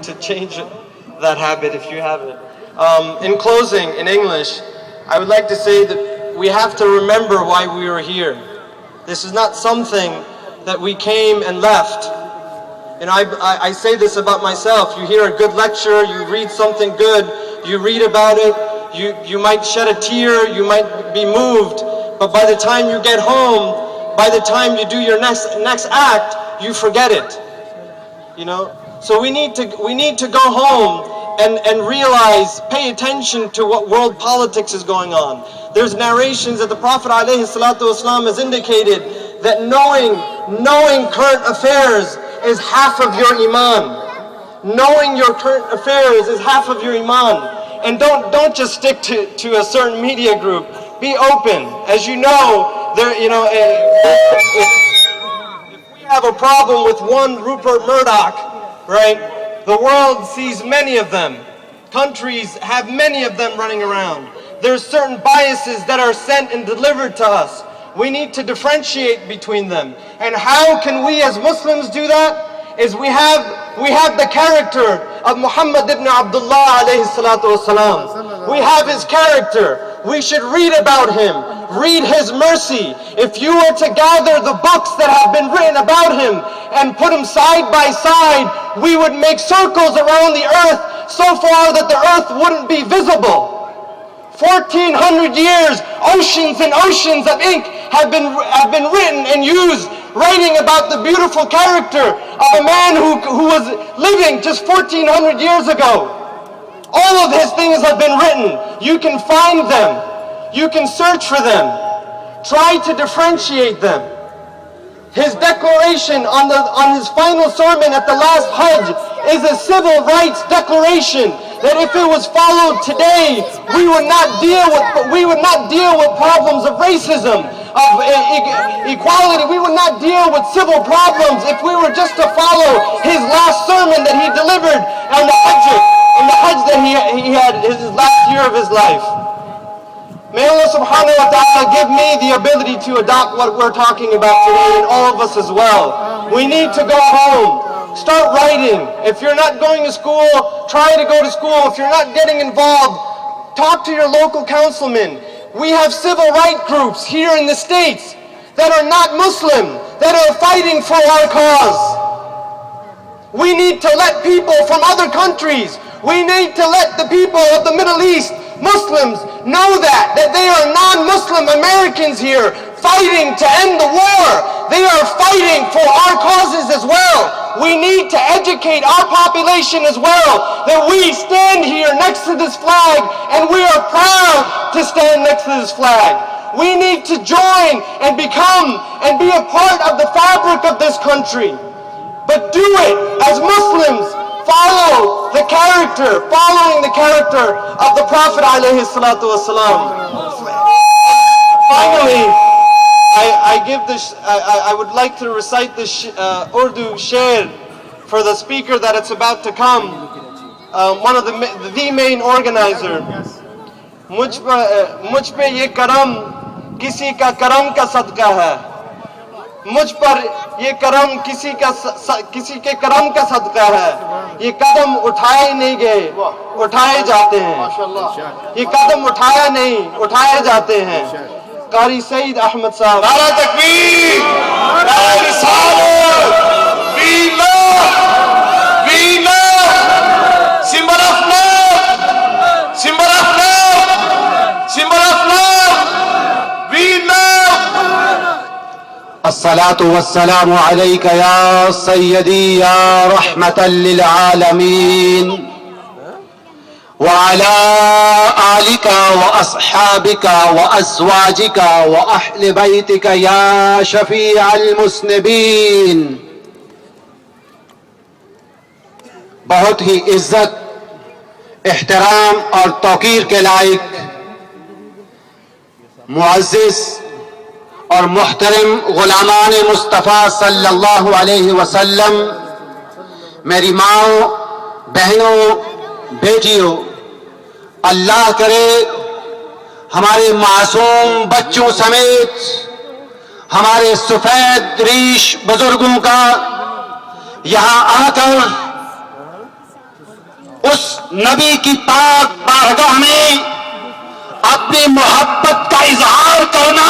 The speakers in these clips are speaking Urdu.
to change that habit if you have it. In closing, in English, I would like to say that we have to remember why we were here. This is not something that we came and left. And I say this about myself. You hear a good lecture, you read something good, you read about it, you might shed a tear, you might be moved, but by the time you get home, by the time you do your next act, you forget it. You know? So we need to go home and realize, pay attention to what world politics is going on. There's narrations that the Prophet ﷺ has indicated that knowing current affairs is half of your iman. Knowing your current affairs is half of your iman. And don't just stick to a certain media group. Be open. As you know, if we have a problem with one Rupert Murdoch, right? The world sees many of them. Countries have many of them running around. There's certain biases that are sent and delivered to us. We need to differentiate between them. And how can we as Muslims do that? Is we have the character of Muhammad ibn Abdullah alayhi salatu wasalam. We have his character. We should read about him. Read his mercy. If you were to gather the books that have been written about him and put them side by side, we would make circles around the earth so far that the earth wouldn't be visible. 1400 years, oceans and oceans of ink have been written and used, writing about the beautiful character of a man who was living just 1400 years ago. All of his things have been written. You can find them. You can search for them. Try to differentiate them. His declaration on his final sermon at the last Hajj is a civil rights declaration that if it was followed today, we would not deal with problems of racism, of equality. We would not deal with civil problems if we were just to follow his last sermon that he delivered on the Hajj that he had his last year of his life. May Allah subhanahu wa ta'ala give me the ability to adopt what we're talking about today, and all of us as well. We need to go home. Start writing. If you're not going to school, try to go to school. If you're not getting involved, talk to your local councilman. We have civil rights groups here in the States that are not Muslim, that are fighting for our cause. We need to let people from other countries, we need to let the people of the Middle East, Muslims, know that they are non-Muslim Americans here fighting to end the war. They are fighting for our causes as well. We need to educate our population as well, that we stand here next to this flag and we are proud to stand next to this flag. We need to join and become and be a part of the fabric of this country. But do it as Muslims. Following the character of the Prophet alayhi salatu wasalam. Finally, I would like to recite this Urdu sher for the speaker that it's about to come, one of the main organizer. Mujh pe ye karam kisi ka karam ka sadqa hai. مجھ پر یہ کرم کسی کے کرم کا صدقہ ہے. یہ قدم اٹھائے نہیں گئے, اٹھائے جاتے ہیں. یہ قدم اٹھایا نہیں, اٹھائے جاتے ہیں. قاری سعید احمد صاحب. نعرہ تکبیر, نعرہ رسالت, we love, symbol of love, symbol of love, symbol of love, we love. الصلاة والسلام عليك يا سيدي يا رحمة للعالمين وعلى آلك وأصحابك وأزواجك وأهل بيتك يا شفيع المذنبين. بہت ہی عزت, احترام اور توقیر کے لائق معزز اور محترم غلامان مصطفیٰ صلی اللہ علیہ وسلم, میری ماؤں, بہنوں, بیٹیوں, اللہ کرے ہمارے معصوم بچوں سمیت ہمارے سفید ریش بزرگوں کا یہاں آ کر نبی کی پاک بارگاہ میں اپنی محبت کا اظہار کرنا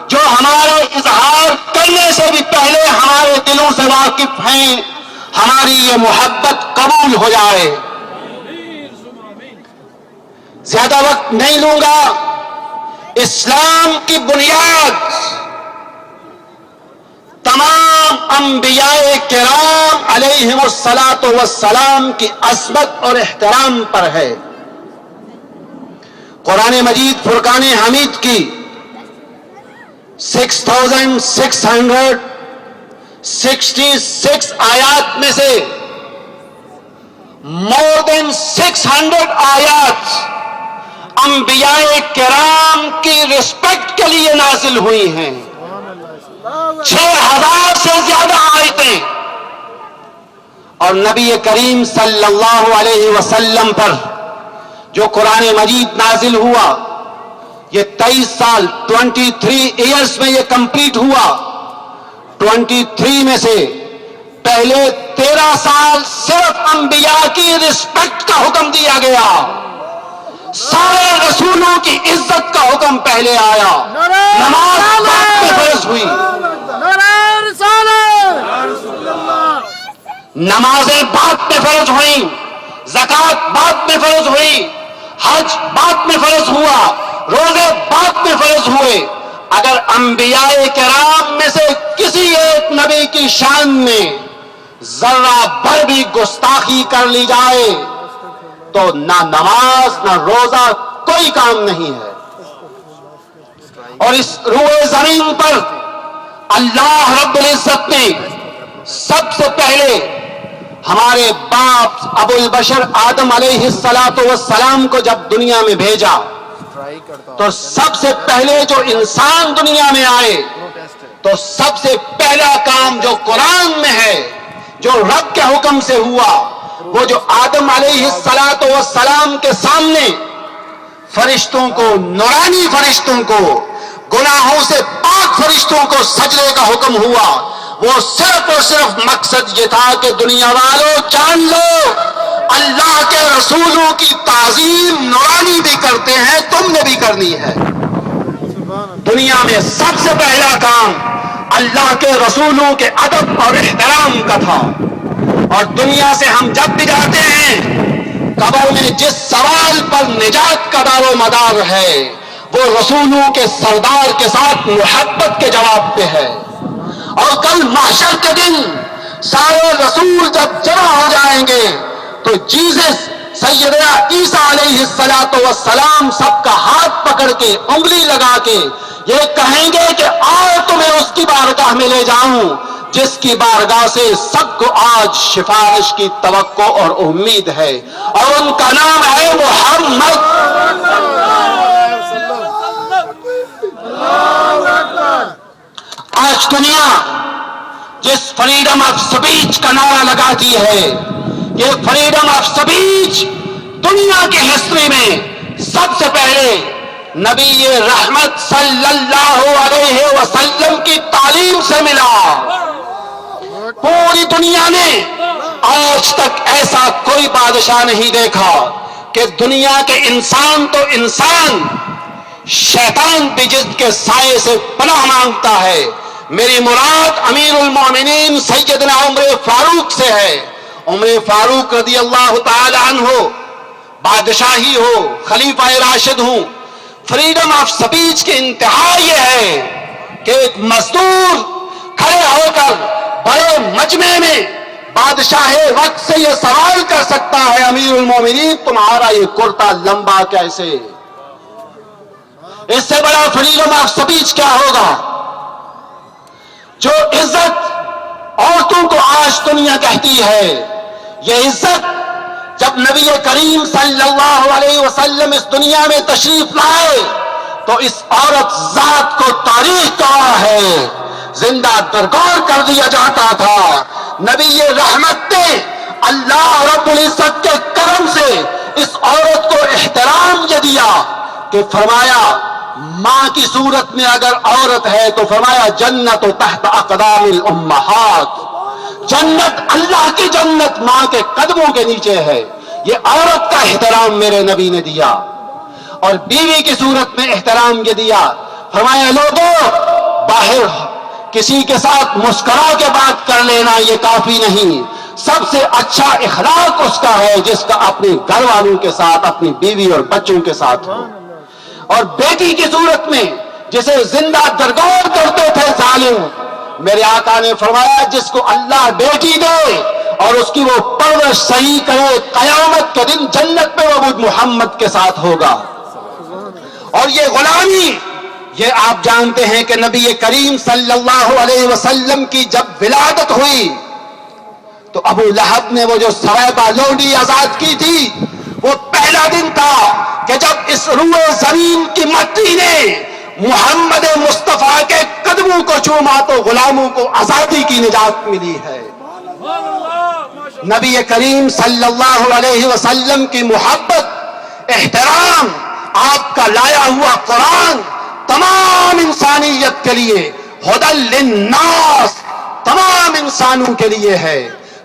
جو ہمارے اظہار کرنے سے بھی پہلے ہمارے دلوں سے واقف ہیں، ہماری یہ محبت قبول ہو جائے۔ زیادہ وقت نہیں لوں گا۔ اسلام کی بنیاد تمام انبیاء کرام علیہم الصلاۃ والسلام کی عظمت اور احترام پر ہے۔ قرآن مجید فرقان حمید کی 6666 آیات میں سے more than 600 آیات انبیاء کرام کی رسپیکٹ کے لیے نازل ہوئی ہیں۔ 6000 سے زیادہ آیتیں اور نبی کریم صلی اللہ علیہ وسلم پر جو قرآن مجید نازل ہوا، یہ 23 سال 23 ایئرز میں یہ کمپلیٹ ہوا۔ 23 میں سے پہلے 13 سال صرف انبیاء کی رسپیکٹ کا حکم دیا گیا، سارے رسولوں کی عزت کا حکم پہلے آیا، نماز بعد میں فرض ہوئی، نمازیں بعد میں فرض ہوئیں، زکوٰۃ بعد میں فرض ہوئی، حج بعد میں فرض ہوا، روزے بعد میں فرض ہوئے۔ اگر انبیاء کرام میں سے کسی ایک نبی کی شان میں ذرہ بھر بھی گستاخی کر لی جائے تو نہ نماز نہ روزہ کوئی کام نہیں ہے۔ اور اس روئے زمین پر اللہ رب العزت نے سب سے پہلے ہمارے باپ ابو البشر آدم علیہ السلام کو جب دنیا میں بھیجا تو سب سے پہلے جو انسان دنیا میں آئے تو سب سے پہلا کام جو قرآن میں ہے، جو رب کے حکم سے ہوا، وہ جو آدم علیہ السلام کے سامنے فرشتوں کو، نورانی فرشتوں کو، گناہوں سے پاک فرشتوں کو سجدے کا حکم ہوا، وہ صرف اور صرف مقصد یہ تھا کہ دنیا والوں جان لو اللہ کے رسولوں کی تعظیم نورانی بھی کرتے ہیں، تم نے بھی کرنی ہے۔ دنیا میں سب سے پہلا کام اللہ کے رسولوں کے ادب اور احترام کا تھا، اور دنیا سے ہم جب بھی جاتے ہیں قبر میں جس سوال پر نجات کا دار و مدار ہے وہ رسولوں کے سردار کے ساتھ محبت کے جواب پہ ہے۔ اور کل محشر کے دن سارے رسول جب جمع ہو جائیں گے تو جیزس سیدنا عیسیٰ علیہ السلام سب کا ہاتھ پکڑ کے انگلی لگا کے یہ کہیں گے کہ آؤ تمہیں اس کی بارگاہ میں لے جاؤں جس کی بارگاہ سے سب کو آج سفارش کی توقع اور امید ہے، اور ان کا نام ہے محمد۔ آج دنیا جس فریڈم آف سپیچ کا نعرہ لگاتی ہے، یہ فریڈم آف سپیچ دنیا کی ہسٹری میں سب سے پہلے نبی رحمت صلی اللہ علیہ وسلم کی تعلیم سے ملا۔ پوری دنیا نے آج تک ایسا کوئی بادشاہ نہیں دیکھا کہ دنیا کے انسان تو انسان، شیطان بھی جس کے سائے سے پناہ مانگتا ہے۔ میری مراد امیر المومنین سیدنا عمر فاروق سے ہے۔ عمر فاروق رضی اللہ تعالی عنہ بادشاہی ہو، خلیفہ راشد ہوں، فریڈم آف سپیچ کی انتہا یہ ہے کہ ایک مزدور کھڑے ہو کر بڑے مجمع میں بادشاہ وقت سے یہ سوال کر سکتا ہے، امیر المومنین تمہارا یہ کرتا لمبا کیسے؟ اس سے بڑا فریڈم آف سپیچ کیا ہوگا؟ جو عزت عورتوں کو آج دنیا کہتی ہے، یہ عزت جب نبی کریم صلی اللہ علیہ وسلم اس دنیا میں تشریف لائے تو اس عورت ذات کو تاریخ گواہ ہے، زندہ درگور کر دیا جاتا تھا۔ نبی رحمت نے اللہ رب العزت کے کرم سے اس عورت کو احترام یہ دیا کہ فرمایا ماں کی صورت میں اگر عورت ہے تو فرمایا جنت تحت اقدام الامہات، جنت اللہ کی جنت ماں کے قدموں کے نیچے ہے۔ یہ عورت کا احترام میرے نبی نے دیا، اور بیوی کی صورت میں احترام یہ دیا، فرمایا لوگوں باہر کسی کے ساتھ مسکرا کے بات کر لینا یہ کافی نہیں، سب سے اچھا اخلاق اس کا ہے جس کا اپنے گھر والوں کے ساتھ، اپنی بیوی اور بچوں کے ساتھ ہو۔ اور بیٹی کی صورت میں جسے زندہ درگور کرتے تھے ظالم، میرے آقا نے فرمایا جس کو اللہ بیٹی دے اور اس کی وہ پرورش صحیح کرے، قیامت کے دن جنت میں وہ محمد کے ساتھ ہوگا۔ اور یہ غلامی، یہ آپ جانتے ہیں کہ نبی کریم صلی اللہ علیہ وسلم کی جب ولادت ہوئی تو ابو لہب نے وہ جو سویبہ لونڈی آزاد کی تھی، وہ پہلا دن تھا کہ جب اس روئے زمین کی مٹی نے محمد مصطفیٰ کے قدموں کو چوما تو غلاموں کو آزادی کی نجات ملی ہے۔ نبی کریم صلی اللہ علیہ وسلم کی محبت، احترام، آپ کا لایا ہوا قرآن تمام انسانیت کے لیے، ہدی للناس، تمام انسانوں کے لیے ہے،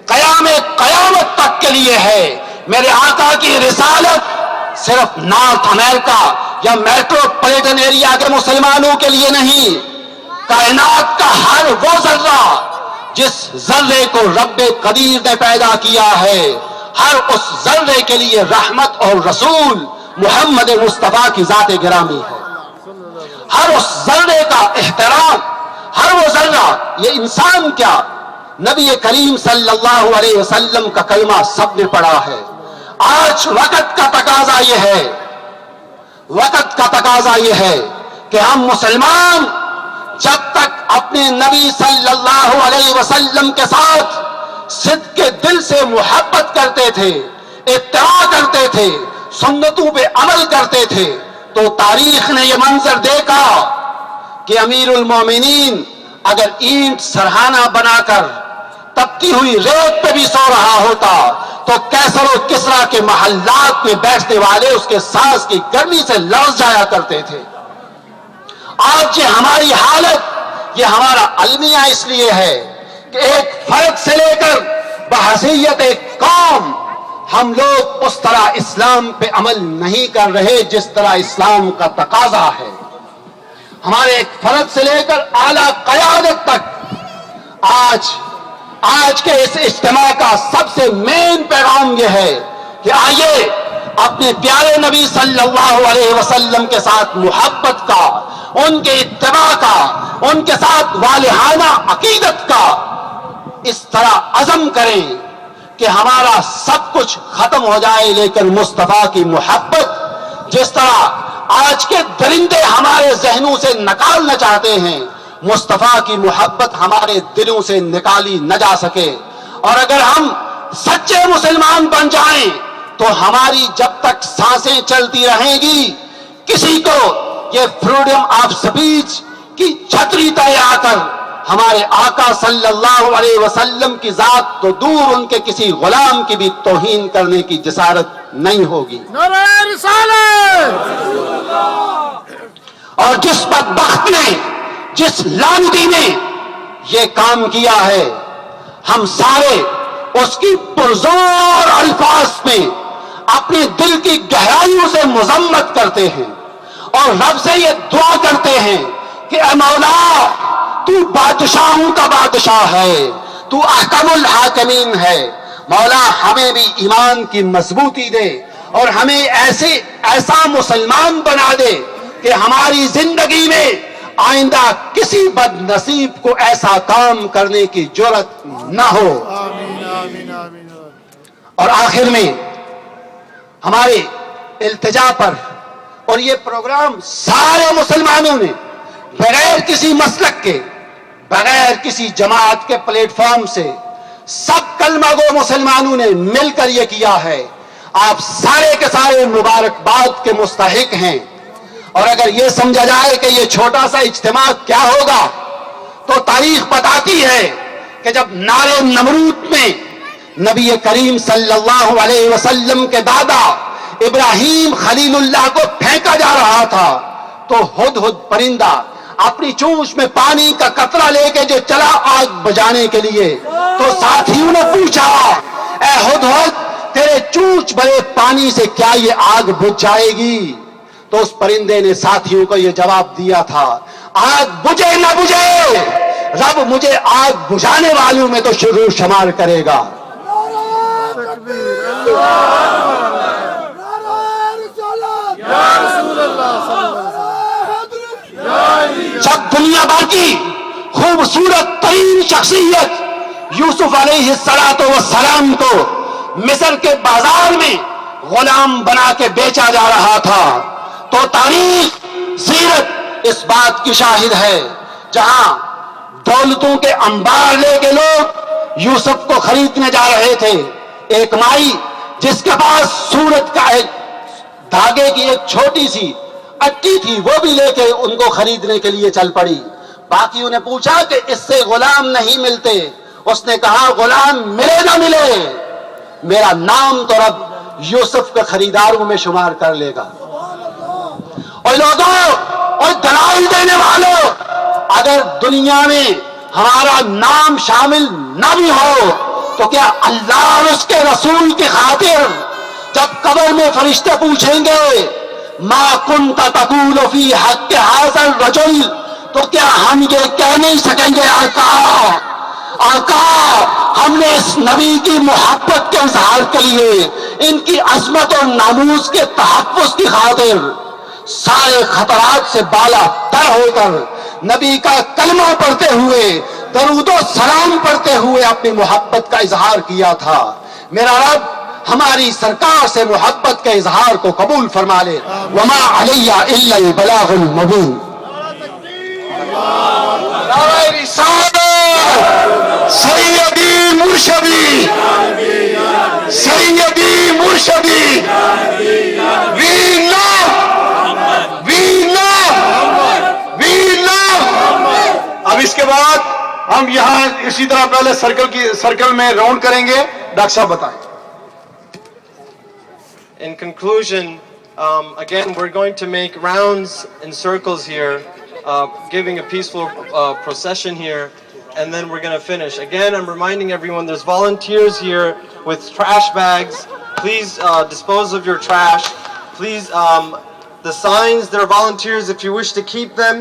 قیامت تک کے لیے ہے۔ میرے آقا کی رسالت صرف نارتھ امریکہ یا میٹروپولیٹن ایریا کے مسلمانوں کے لیے نہیں، کائنات کا ہر وہ ذرہ جس ذرے کو رب قدیر نے پیدا کیا ہے، ہر اس ذرے کے لیے رحمت اور رسول محمد مصطفیٰ کی ذات گرامی ہے۔ ہر اس ذرے کا احترام، ہر وہ ذرہ، یہ انسان کیا، نبی کریم صلی اللہ علیہ وسلم کا کلمہ سب نے پڑھا ہے۔ آج وقت کا تقاضا یہ ہے کہ ہم مسلمان جب تک اپنے نبی صلی اللہ علیہ وسلم کے ساتھ صدق کے دل سے محبت کرتے تھے، اتباع کرتے تھے، سنتوں پہ عمل کرتے تھے، تو تاریخ نے یہ منظر دیکھا کہ امیر المومنین اگر اینٹ سرہانہ بنا کر تپتی ہوئی ریت پہ بھی سو رہا ہوتا تو کیسر و کسرا کے محلات میں بیٹھنے والے اس کے سانس کی گرمی سے لرز جایا کرتے تھے۔ آج یہ ہماری حالت، یہ ہمارا المیہ اس لیے ہے کہ ایک فرد سے لے کر بحیثیت ایک قوم ہم لوگ اس طرح اسلام پہ عمل نہیں کر رہے جس طرح اسلام کا تقاضا ہے۔ ہمارے ایک فرد سے لے کر اعلیٰ قیادت تک آج کے اس اجتماع کا سب سے مین پیغام یہ ہے کہ آئیے اپنے پیارے نبی صلی اللہ علیہ وسلم کے ساتھ محبت کا، ان کے اتباع کا، ان کے ساتھ والہانہ عقیدت کا اس طرح عزم کریں کہ ہمارا سب کچھ ختم ہو جائے، لیکن مصطفیٰ کی محبت جس طرح آج کے درندے ہمارے ذہنوں سے نکالنا چاہتے ہیں، مصطفیٰ کی محبت ہمارے دلوں سے نکالی نہ جا سکے۔ اور اگر ہم سچے مسلمان بن جائیں تو ہماری جب تک سانسیں چلتی رہیں گی کسی کو یہ فریڈم آف سپیچ کی چھتری تلے آ کر ہمارے آقا صلی اللہ علیہ وسلم کی ذات تو دور، ان کے کسی غلام کی بھی توہین کرنے کی جسارت نہیں ہوگی۔ نعرہ رسالت! اور جس بدبخت نے، جس لعنتی نے یہ کام کیا ہے، ہم سارے اس کی پرزور الفاظ میں اپنے دل کی گہرائیوں سے مذمت کرتے ہیں اور رب سے یہ دعا کرتے ہیں کہ اے مولا تو بادشاہوں کا بادشاہ ہے، تو احکم الحاکمین ہے، مولا ہمیں بھی ایمان کی مضبوطی دے اور ہمیں ایسا مسلمان بنا دے کہ ہماری زندگی میں آئندہ کسی بد نصیب کو ایسا کام کرنے کی جرأت نہ ہو۔ آمین آمین آمین۔ اور آخر میں ہمارے التجا پر، اور یہ پروگرام سارے مسلمانوں نے بغیر کسی مسلک کے، بغیر کسی جماعت کے پلیٹ فارم سے سب کلمہ گو مسلمانوں نے مل کر یہ کیا ہے، آپ سارے کے سارے مبارکباد کے مستحق ہیں۔ اور اگر یہ سمجھا جائے کہ یہ چھوٹا سا اجتماع کیا ہوگا تو تاریخ بتاتی ہے کہ جب نارے نمرود میں نبی کریم صلی اللہ علیہ وسلم کے دادا ابراہیم خلیل اللہ کو پھینکا جا رہا تھا تو ہدہد پرندہ اپنی چونچ میں پانی کا قطرہ لے کے جو چلا آگ بجانے کے لیے، تو ساتھیوں نے پوچھا اے ہدہد تیرے چونچ بڑے پانی سے کیا یہ آگ بجھ جائے گی؟ تو اس پرندے نے ساتھیوں کو یہ جواب دیا تھا، آگ بجھے نہ بجھے، رب مجھے آگ بجھانے والوں میں تو شروع شمار کرے گا۔ جب دنیا بھر کی خوبصورت ترین شخصیت یوسف علیہ السلام کو مصر کے بازار میں غلام بنا کے بیچا جا رہا تھا، تو تاریخ سیرت اس بات کی شاہد ہے، جہاں دولتوں کے انبار لے کے لوگ یوسف کو خریدنے جا رہے تھے، ایک مائی جس کے پاس سورت کا ایک دھاگے کی ایک چھوٹی سی اٹی تھی، وہ بھی لے کے ان کو خریدنے کے لیے چل پڑی۔ باقیوں نے پوچھا کہ اس سے غلام نہیں ملتے، اس نے کہا غلام ملے نہ ملے، میرا نام تو رب یوسف کے خریداروں میں شمار کر لے گا۔ اور لوگوں اور دلائل دینے والوں، اگر دنیا میں ہمارا نام شامل نہ بھی ہو تو کیا اللہ اور اس کے رسول کی خاطر جب قبر میں فرشتے پوچھیں گے ما کنت تقول فی حق ھذا الرجل، تو کیا ہم یہ کہہ نہیں سکیں گے آقا ہم نے اس نبی کی محبت کے اظہار کے لیے، ان کی عظمت اور ناموس کے تحفظ کی خاطر سارے خطرات سے بالا تر ہو کر نبی کا کلمہ پڑھتے ہوئے، درود و سلام پڑھتے ہوئے اپنی محبت کا اظہار کیا تھا۔ میرا رب ہماری سرکار سے محبت کے اظہار کو قبول فرما لے۔ وما علی الا البلاغ المبین۔ سیدی مرشدی، سیدی مرشدی، وی لو۔ اب اس کے بعد ہم یہاں اسی طرح پہلے سرکل میں راؤنڈ کریں گے۔ ڈاکٹر صاحب بتائیں۔ In conclusion, again, we're going to make rounds in circles here, giving a peaceful procession here, and then we're going to finish. Again, I'm reminding everyone there's volunteers here with trash bags. Please dispose of your trash. Please, the signs, there are volunteers. If you wish to keep them,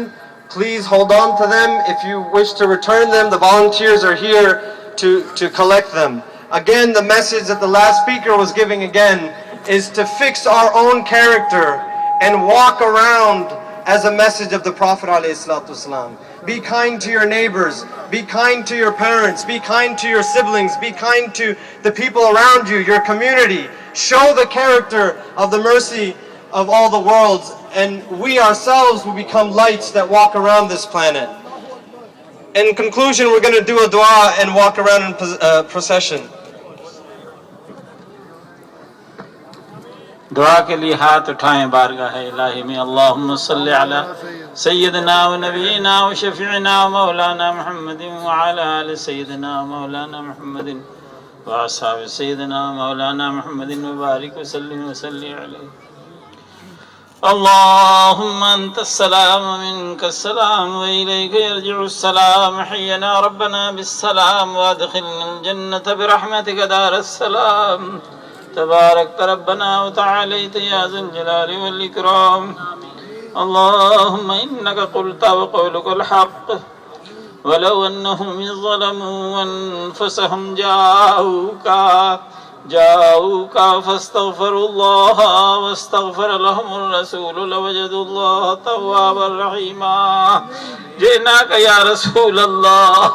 please hold on to them. If you wish to return them, the volunteers are here to collect them. Again, the message that the last speaker was giving again is to fix our own character and walk around as a message of the Prophet ﷺ. Be kind to your neighbors, be kind to your parents, be kind to your siblings, be kind to the people around you, your community. Show the character of the mercy of all the worlds, and we ourselves will become lights that walk around this planet. In conclusion, we're going to do a dua and walk around in procession. دعا کے لیے ہاتھ اٹھائیں بارگاہ الہی میں۔ اللہم صلی علی سیدنا و نبینا و شفیعنا و مولانا محمد وعلی آل سیدنا و مولانا محمد و اصحاب سیدنا و مولانا محمد وبارک وسلم وسلم علیہ۔ اللہم انت السلام و منک السلام و الیک یرجع السلام، حینا ربنا بالسلام وادخلنا الجنة برحمتک دار السلام۔ تبارك ربنا وتعاليت يا ذا الجلال والإكرام. اللهم إنك قلت وقولك الحق، ولو أنهم ظلموا أنفسهم جاءوك فاستغفروا الله واستغفر لهم الرسول لوجدوا الله توابا رحيما. جئناك يا رسول الله،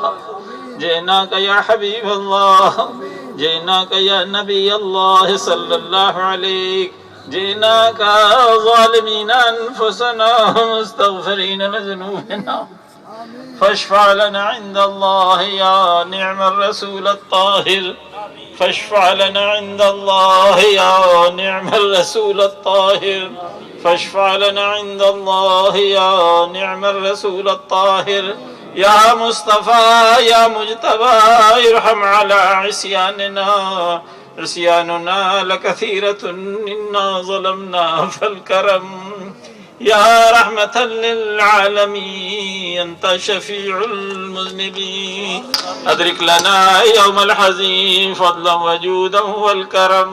جئناك يا حبيب الله، جئناك يا نبي الله صلى الله عليك، جئناك ظالمين أنفسنا مستغفرين لذنوبنا، فاشفع لنا عند الله يا نعم الرسول الطاهر، فاشفع لنا عند الله يا نعم الرسول الطاهر، فاشفع لنا عند الله يا نعم الرسول الطاهر. يا مصطفى يا مجتبى ارحم على عصياننا لكثيرة إنا ظلمنا فالكرم. يا رحمة للعالمين أنت شفيع المذنبين، أدرك لنا يوم الحزين فضلا وجودا والكرم.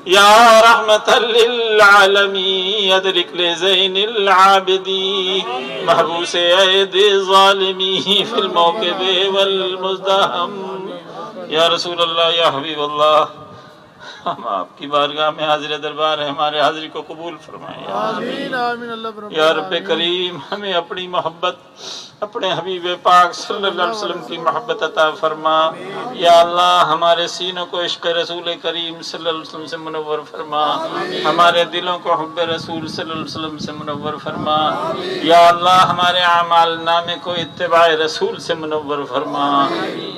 یا رحمت للعالمین ادرک لزین العابدین محبوس عید ظالمی فی الموقب والمزدحم یا رسول اللہ یا حبیب اللہ ہم آپ کی بارگاہ میں حاضر دربار ہے ہمارے حاضری کو قبول فرمائیں آمین آمین اللہ یا رب کریم ہمیں اپنی محبت اپنے حبیب پاک صلی اللہ علیہ وسلم کی محبت عطا فرما یا اللہ ہمارے سینوں کو عشق رسول کریم صلی اللہ علیہ وسلم سے منور فرما ہمارے دلوں کو حب رسول صلی اللہ علیہ وسلم سے منور فرما یا اللہ ہمارے اعمال نامے کو اتباع رسول سے منور فرما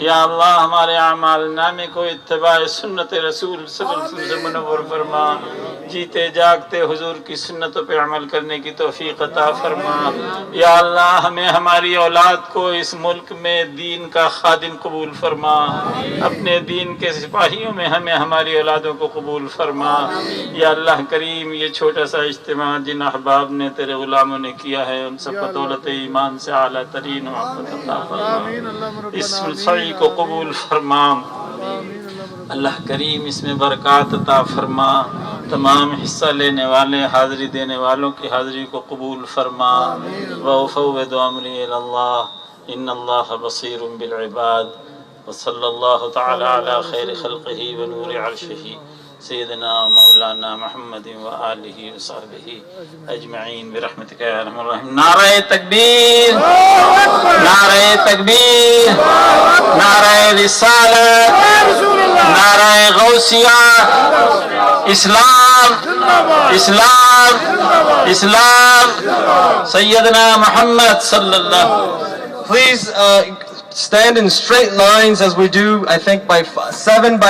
یا اللہ ہمارے اعمال نامے کو اتباع سنت رسول صلی اللہ علیہ وسلم سے منور فرما جیتے جاگتے حضور کی سنتوں پہ عمل کرنے کی توفیق عطا فرما یا اللہ ہمیں ہماری اولاد کو اس ملک میں دین کا خادم قبول فرما اپنے دین کے سپاہیوں میں ہمیں ہماری اولادوں کو قبول فرما یا اللہ کریم یہ چھوٹا سا اجتماع جن احباب نے تیرے غلاموں نے کیا ہے ان سب بدولت ایمان سے اعلیٰ ترین محبت عطا فرما اس سعی کو قبول فرما اللہ کریم اس میں برکات عطا فرما تمام حصہ لینے والے حاضری دینے والوں کی حاضری کو قبول فرما وافوض امری الی اللہ ان اللہ بصیر بالعباد وصلی اللہ تعالی علی خیر خلقہ ونور عرشہ سیدنا مولانا محمد وآلہ وصحبہ اجمعین برحمتک یا ارحم الراحمین نعرہ تکبیر نعرہ تکبیر نعرہ رسالت نعرہ غوثیہ اسلام اسلام اسلام سیدنا محمد صلی اللہ Please stand in straight lines as we do, I think, by 7 by